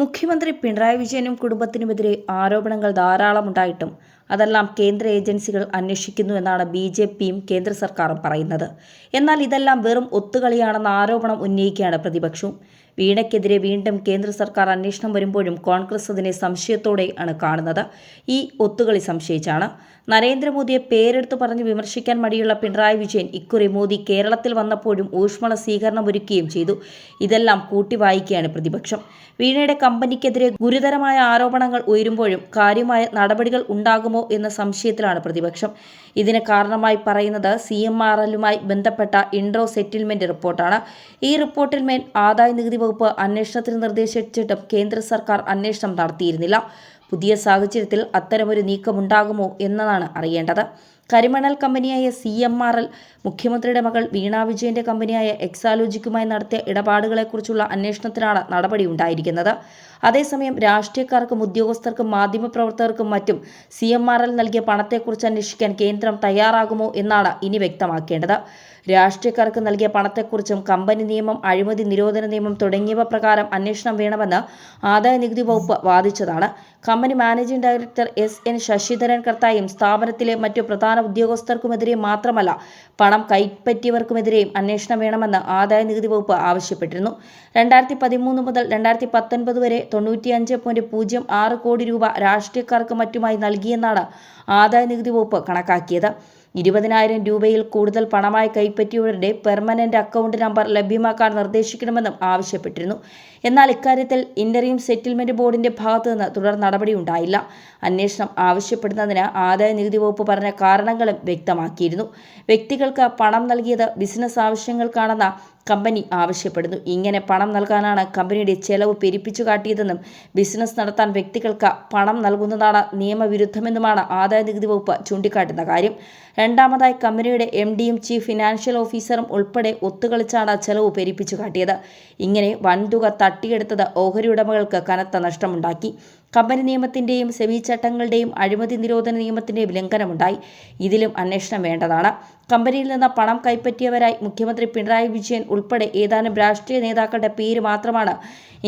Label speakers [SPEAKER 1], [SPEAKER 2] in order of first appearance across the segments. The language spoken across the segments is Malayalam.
[SPEAKER 1] മുഖ്യമന്ത്രി പിണറായി വിജയനും കുടുംബത്തിനുമെതിരെ ആരോപണങ്ങൾ ധാരാളമുണ്ടായിട്ടും അതെല്ലാം കേന്ദ്ര ഏജൻസികൾ അന്വേഷിക്കുന്നു എന്നാണ് ബി.ജെ.പിയും കേന്ദ്ര സർക്കാരും പറയുന്നത്. എന്നാൽ ഇതെല്ലാം വെറും ഒത്തുകളിയാണെന്ന ആരോപണം ഉന്നയിക്കുകയാണ് പ്രതിപക്ഷവും. വീണയ്ക്കെതിരെ വീണ്ടും കേന്ദ്ര സർക്കാർ അന്വേഷണം വരുമ്പോഴും കോൺഗ്രസ് അതിനെ സംശയത്തോടെയാണ് കാണുന്നത്. ഈ ഒത്തുകളി സംശയിച്ചാണ്. നരേന്ദ്രമോദിയെ പേരെടുത്തു പറഞ്ഞ് വിമർശിക്കാൻ മടിയുള്ള പിണറായി വിജയൻ ഇക്കുറി മോദി കേരളത്തിൽ വന്നപ്പോഴും ഊഷ്മള സ്വീകരണം ഒരുക്കുകയും ചെയ്തു. ഇതെല്ലാം കൂട്ടിവായിക്കുകയാണ് പ്രതിപക്ഷം. വീണയുടെ കമ്പനിക്കെതിരെ ഗുരുതരമായ ആരോപണങ്ങൾ ഉയരുമ്പോഴും കാര്യമായ നടപടികൾ ഉണ്ടാകുമോ എന്ന സംശയത്തിലാണ് പ്രതിപക്ഷം. ഇതിന് കാരണമായി പറയുന്നത് CMRLുമായി ബന്ധപ്പെട്ട ഇൻട്രോ സെറ്റിൽമെന്റ് റിപ്പോർട്ടാണ്. ഈ റിപ്പോർട്ടിൽ മേൽ ആദായനികുതി വകുപ്പ് അന്വേഷണത്തിന് നിർദ്ദേശിച്ചിട്ടും കേന്ദ്ര സർക്കാർ അന്വേഷണം നടത്തിയിരുന്നില്ല. പുതിയ സാഹചര്യത്തിൽ അത്തരമൊരു നീക്കമുണ്ടാകുമോ എന്നതാണ് അറിയേണ്ടത്. കരിമണൽ കമ്പനിയായ CMRL മുഖ്യമന്ത്രിയുടെ മകൾ വീണ വിജയന്റെ കമ്പനിയായ എക്സാലോജിക്കുമായി നടത്തിയ ഇടപാടുകളെക്കുറിച്ചുള്ള അന്വേഷണത്തിനാണ് നടപടിയുണ്ടായിരിക്കുന്നത്. അതേസമയം രാഷ്ട്രീയക്കാർക്കും ഉദ്യോഗസ്ഥർക്കും മാധ്യമപ്രവർത്തകർക്കും മറ്റും CMRL നൽകിയ പണത്തെക്കുറിച്ച് അന്വേഷിക്കാൻ കേന്ദ്രം തയ്യാറാകുമോ എന്നാണ് ഇനി വ്യക്തമാക്കേണ്ടത്. രാഷ്ട്രീയക്കാർക്ക് നൽകിയ പണത്തെക്കുറിച്ചും കമ്പനി നിയമം, അഴിമതി നിരോധന നിയമം തുടങ്ങിയവ പ്രകാരം അന്വേഷണം വേണമെന്ന് ആദായനികുതി വകുപ്പ് വാദിച്ചതാണ്. Company managing director SN Sasidharan കർത്തായും സ്ഥാപനത്തിലെ മറ്റു പ്രധാന ഉദ്യോഗസ്ഥർക്കുമെതിരെ മാത്രമല്ല പണം കൈപ്പറ്റിയവർക്കുമെതിരെയും അന്വേഷണം വേണമെന്ന് ആദായനികുതി വകുപ്പ് ആവശ്യപ്പെട്ടിരുന്നു. 2013 മുതൽ 2019 വരെ 95.06 കോടി രൂപ രാഷ്ട്രീയക്കാർക്ക് മറ്റുമായി നൽകിയെന്നാണ് ആദായനികുതി വകുപ്പ് കണക്കാക്കിയത്. 20,000 രൂപയിൽ കൂടുതൽ പണമായി കൈപ്പറ്റിയവരുടെ പെർമനന്റ് അക്കൗണ്ട് നമ്പർ ലഭ്യമാക്കാൻ നിർദ്ദേശിക്കണമെന്നും ആവശ്യപ്പെട്ടിരുന്നു. എന്നാൽ ഇക്കാര്യത്തിൽ ഇന്ററിം സെറ്റിൽമെന്റ് ബോർഡിന്റെ ഭാഗത്തുനിന്ന് തുടർ നടപടിയുണ്ടായില്ല. അന്വേഷണം ആവശ്യപ്പെടുന്നതിന് ആദായനികുതി വകുപ്പ് പറഞ്ഞ കാരണങ്ങളും വ്യക്തമാക്കിയിരുന്നു. വ്യക്തികൾക്ക് പണം നൽകിയത് ബിസിനസ് ആവശ്യങ്ങൾക്കാണെന്ന കമ്പനി ആവശ്യപ്പെടുന്നു. ഇങ്ങനെ പണം നൽകാനാണ് കമ്പനിയുടെ ചെലവ് പെരുപ്പിച്ചു കാട്ടിയതെന്നും ബിസിനസ് നടത്താൻ വ്യക്തികൾക്ക് പണം നൽകുന്നതാണ് നിയമവിരുദ്ധമെന്നുമാണ് ആദായനികുതി വകുപ്പ് ചൂണ്ടിക്കാട്ടുന്ന കാര്യം. രണ്ടാമതായി കമ്പനിയുടെ MDയും ചീഫ് ഫിനാൻഷ്യൽ ഓഫീസറും ഉൾപ്പെടെ ഒത്തുകളിച്ചാണ് ചെലവ് പെരുപ്പിച്ചു കാട്ടിയത്. ഇങ്ങനെ വൻതുക തട്ടിയെടുത്തത് ഓഹരി ഉടമകൾക്ക് കനത്ത നഷ്ടമുണ്ടാക്കി. കമ്പനി നിയമത്തിന്റെയും സെബി ചട്ടങ്ങളുടെയും അഴിമതി നിരോധന നിയമത്തിന്റെയും ലംഘനമുണ്ടായി. ഇതിലും അന്വേഷണം വേണ്ടതാണ്. കമ്പനിയിൽ നിന്ന് പണം കൈപ്പറ്റിയവരായി മുഖ്യമന്ത്രി പിണറായി വിജയൻ ഉൾപ്പെടെ ഏതാനും രാഷ്ട്രീയ നേതാക്കളുടെ പേര് മാത്രമാണ്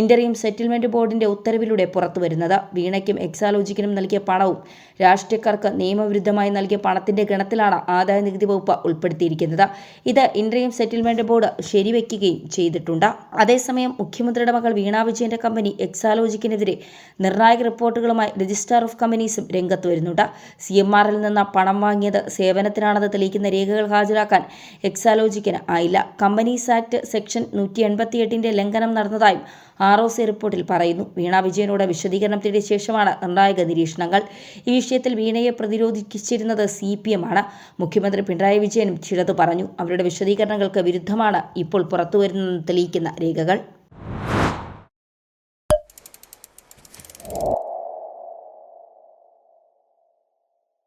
[SPEAKER 1] ഇന്ററിം സെറ്റിൽമെന്റ് ബോർഡിന്റെ ഉത്തരവിലൂടെ പുറത്തുവരുന്നത്. വീണയ്ക്കും എക്സാലോജിക്കിനും നൽകിയ പണവും രാഷ്ട്രീയക്കാർക്ക് നിയമവിരുദ്ധമായി നൽകിയ പണത്തിന്റെ ഗണത്തിലാണ് ആദായനികുതി വകുപ്പ് ഉൾപ്പെടുത്തിയിരിക്കുന്നത്. ഇത് ഇന്ററിം സെറ്റിൽമെന്റ് ബോർഡ് ശരിവെക്കുകയും ചെയ്തിട്ടുണ്ട്. അതേസമയം മുഖ്യമന്ത്രിയുടെ മകൾ വീണ വിജയന്റെ കമ്പനി എക്സാലോജിക്കിനെതിരെ നിർണായക റിപ്പോർട്ടുകളുമായി രജിസ്ട്രാർ ഓഫ് കമ്പനീസും രംഗത്ത് വരുന്നുണ്ട്. CMRL നിന്ന് പണം വാങ്ങിയത് സേവനത്തിനാണെന്ന് തെളിയിക്കുന്ന രേഖകൾ ഹാജരാക്കാൻ എക്സാലോജിക്കിന് ആയില്ല. കമ്പനീസ് ആക്ട് സെക്ഷൻ 188ന്റെ ലംഘനം നടന്നതായും ROC റിപ്പോർട്ടിൽ പറയുന്നു. വീണ വിജയനോട് വിശദീകരണം തേടിയ ശേഷമാണ് നിർണായക നിരീക്ഷണങ്ങൾ. ഈ വിഷയത്തിൽ വീണയെ പ്രതിരോധിച്ചിരുന്നത് CPM ആണ്. മുഖ്യമന്ത്രി പിണറായി വിജയനും ചിലത് പറഞ്ഞു. അവരുടെ വിശദീകരണങ്ങൾക്ക് വിരുദ്ധമാണ് ഇപ്പോൾ പുറത്തുവരുന്നതെന്ന് തെളിയിക്കുന്ന രേഖകൾ.